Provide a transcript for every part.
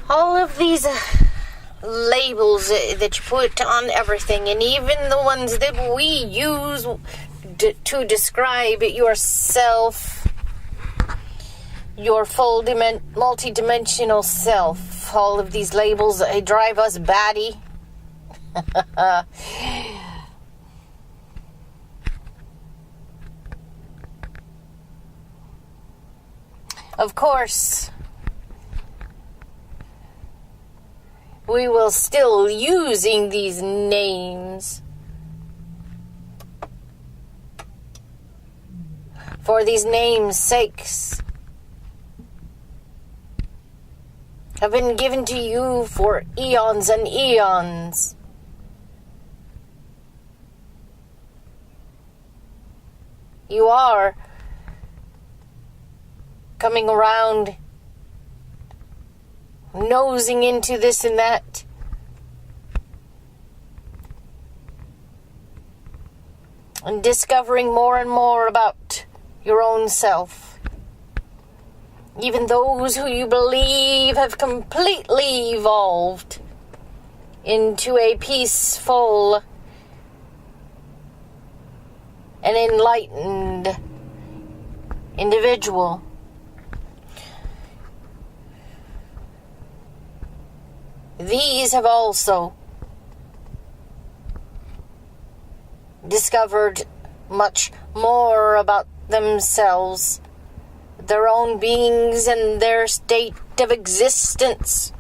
All of these labels that you put on everything, and even the ones that we use to describe yourself, your full multi-dimensional self. All of these labels drive us batty. Of course, we will still using these names for these names' sakes have been given to you for eons and eons. You are coming around, nosing into this and that, and discovering more and more about your own self. Even those who you believe have completely evolved into a peaceful and enlightened individual. These have also discovered much more about themselves, their own beings, and their state of existence.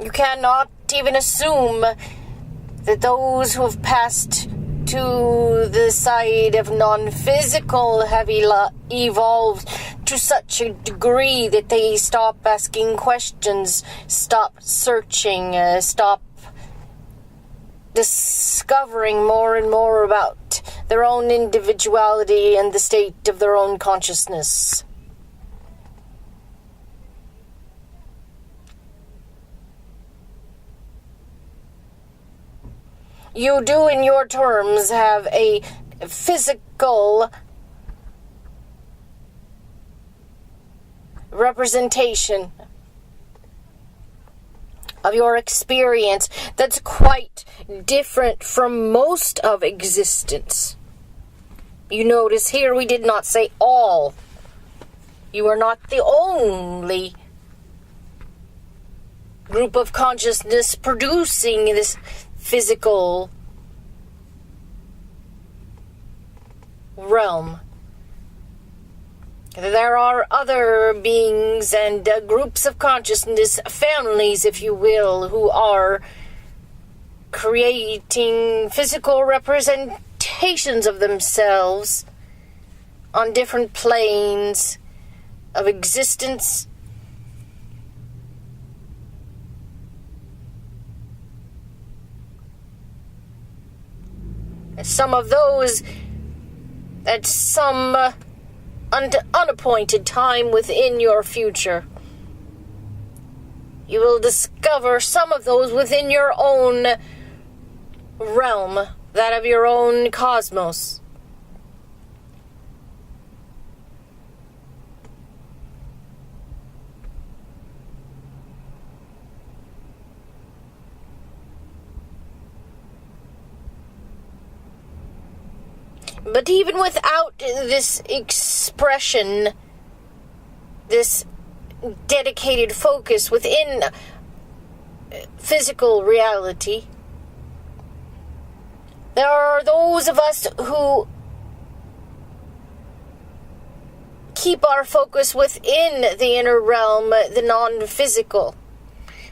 You cannot even assume that those who have passed to the side of non-physical have evolved to such a degree that they stop asking questions, stop searching, stop discovering more and more about their own individuality and the state of their own consciousness. You do, in your terms, have a physical representation of your experience that's quite different from most of existence. You notice here we did not say all. You are not the only group of consciousness producing this physical realm. There are other beings and groups of consciousness, families, if you will, who are creating physical representations of themselves on different planes of existence. Some of those at some unappointed time within your future. You will discover some of those within your own realm, that of your own cosmos. But even without this expression, this dedicated focus within physical reality, there are those of us who keep our focus within the inner realm, the non-physical.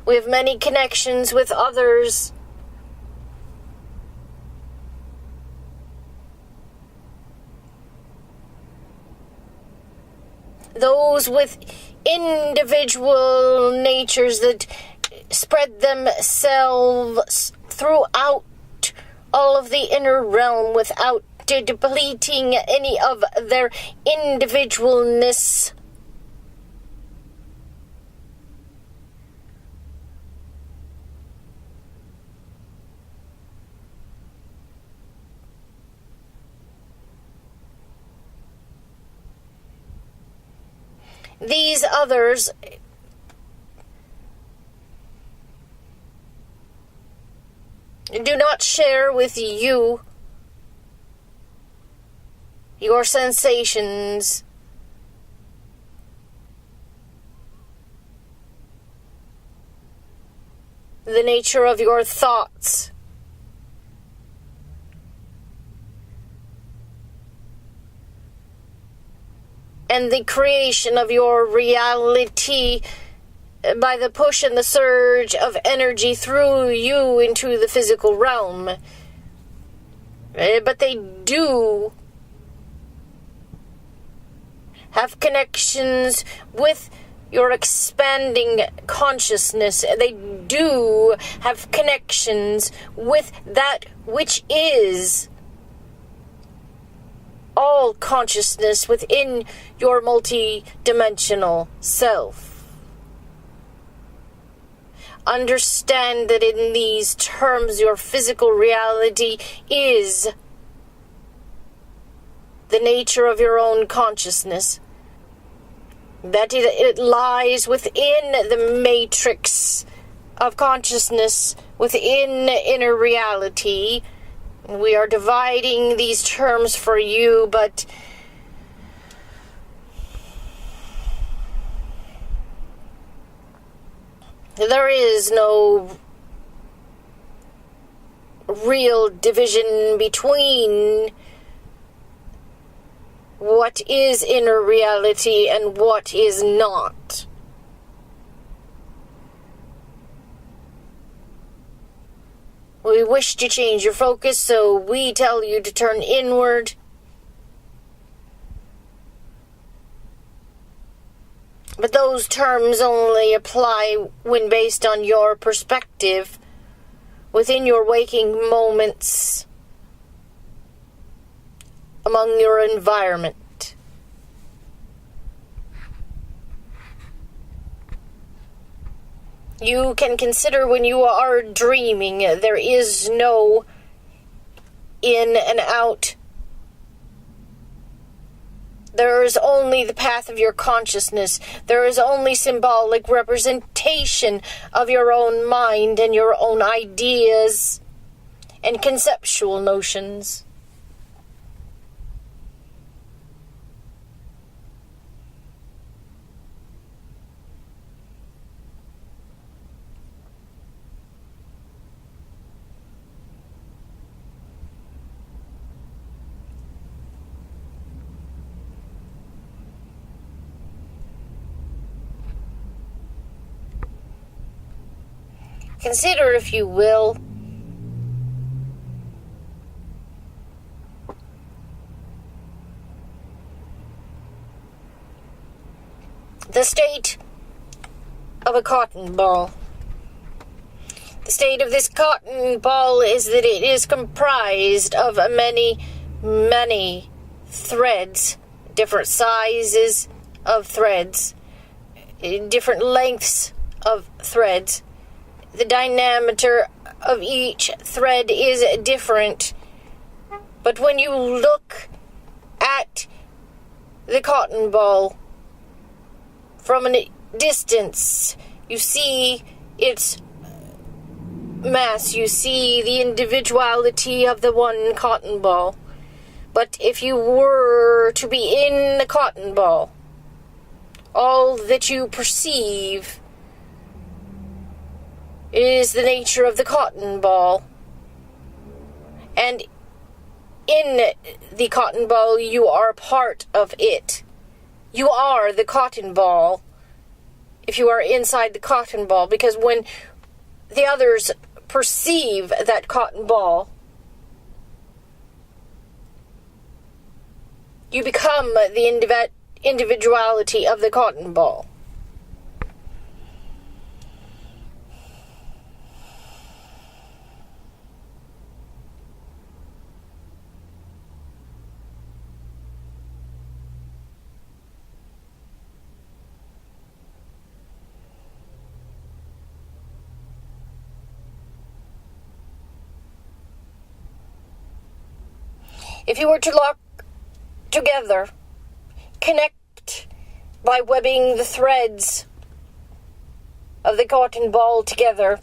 We have many connections with others. Those with individual natures that spread themselves throughout all of the inner realm without depleting any of their individualness. these others do not share with you your sensations, the nature of your thoughts, and the creation of your reality by the push and the surge of energy through you into the physical realm. But they do have connections with your expanding consciousness. They do have connections with that which is all consciousness within your multi-dimensional self. Understand that in these terms, your physical reality is the nature of your own consciousness. That it lies within the matrix of consciousness, within inner reality. We are dividing these terms for you, but there is no real division between what is inner reality and what is not. We wish to change your focus, so we tell you to turn inward. But those terms only apply when based on your perspective within your waking moments among your environment. You can consider when you are dreaming, there is no in and out. There is only the path of your consciousness. There is only symbolic representation of your own mind and your own ideas and conceptual notions. Consider, if you will, the state of a cotton ball. The state of this cotton ball is that it is comprised of many, many threads, different sizes of threads, different lengths of threads. The diameter of each thread is different, but when you look at the cotton ball from a distance, you see its mass, you see the individuality of the one cotton ball. But if you were to be in the cotton ball, all that you perceive is the nature of the cotton ball. And in the cotton ball, you are part of it. You are the cotton ball if you are inside the cotton ball, because when the others perceive that cotton ball, you become the individuality of the cotton ball. If you were to lock together, connect by webbing the threads of the cotton ball together.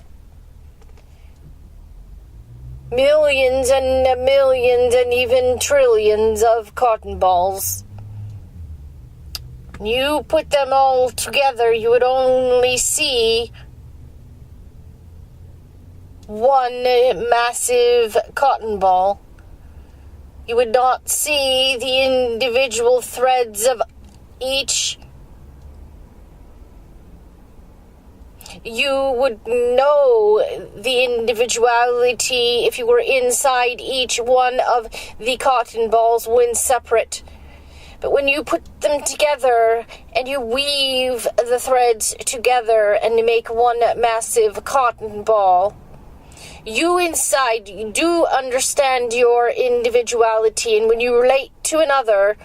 Millions and millions and even trillions of cotton balls. You put them all together, you would only see one massive cotton ball. You would not see the individual threads of each. You would know the individuality if you were inside each one of the cotton balls when separate. But when you put them together and you weave the threads together and make one massive cotton ball, you inside do understand your individuality, and when you relate to another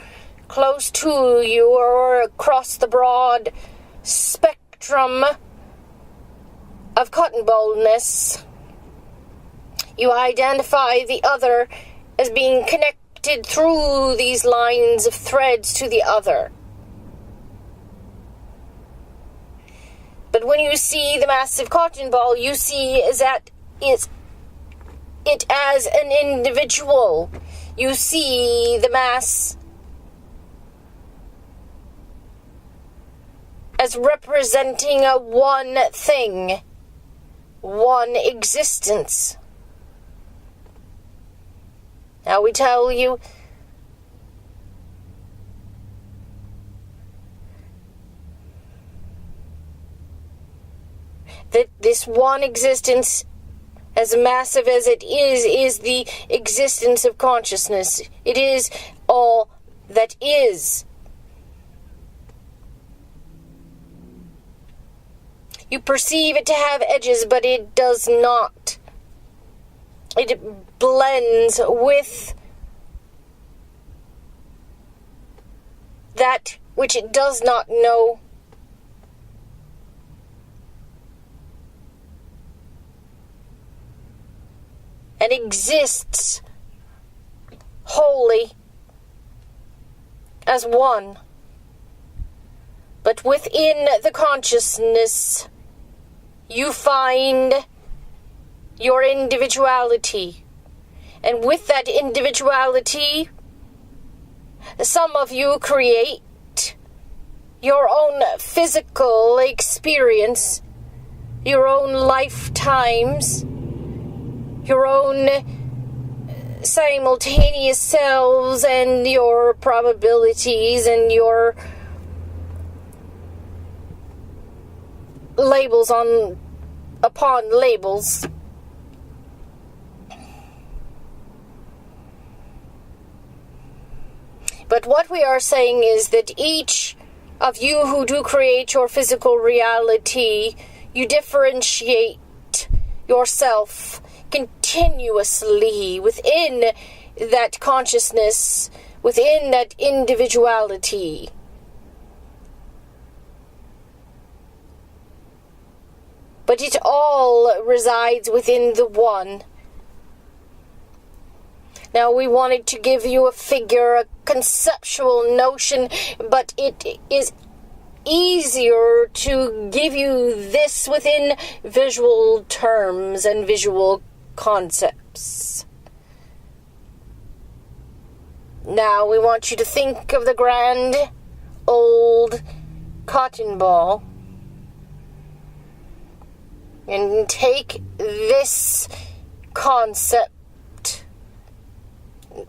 close to you or across the broad spectrum of cotton ballness, you identify the other as being connected through these lines of threads to the other. But when you see the massive cotton ball, you see it as an individual. You see the mass as representing a one thing, one existence. Now we tell you that this one existence, as massive as it is the existence of consciousness. It is all that is. You perceive it to have edges, but it does not. It blends with that which it does not know. And exists wholly as one. But within the consciousness, you find your individuality. And with that individuality, some of you create your own physical experience, your own lifetimes, your own simultaneous selves, and your probabilities and your labels upon labels. But what we are saying is that each of you who do create your physical reality, you differentiate yourself continuously within that consciousness, within that individuality. But it all resides within the one. Now, we wanted to give you a figure, a conceptual notion, but it is easier to give you this within visual terms and visual concepts. Now, we want you to think of the grand old cotton ball and take this concept,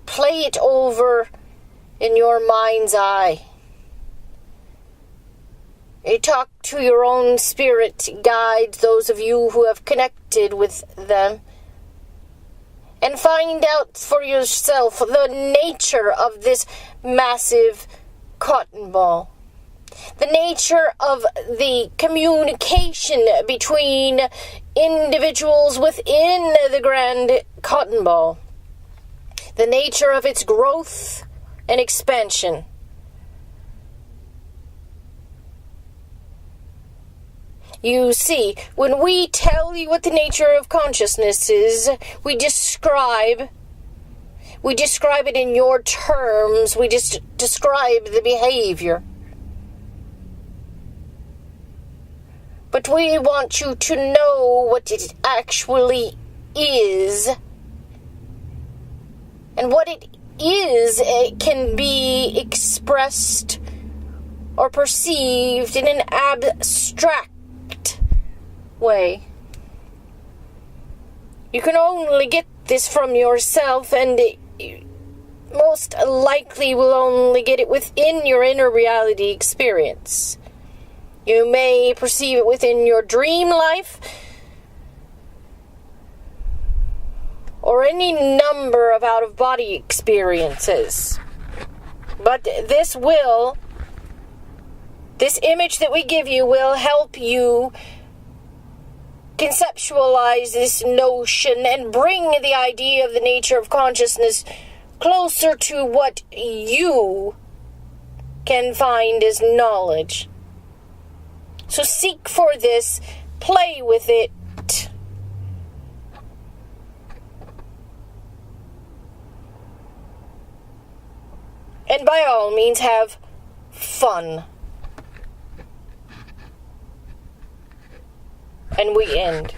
play it over in your mind's eye. You talk to your own spirit guides, those of you who have connected with them, and find out for yourself the nature of this massive cotton ball. The nature of the communication between individuals within the grand cotton ball. The nature of its growth and expansion. You see, when we tell you what the nature of consciousness is, we describe it in your terms. We just describe the behavior. But we want you to know what it actually is. And what it is, it can be expressed or perceived in an abstract way. You can only get this from yourself, and most likely will only get it within your inner reality experience. You may perceive it within your dream life, or any number of out-of-body experiences. But this image that we give you will help you conceptualize this notion and bring the idea of the nature of consciousness closer to what you can find as knowledge. So seek for this, play with it, and by all means have fun. And we end.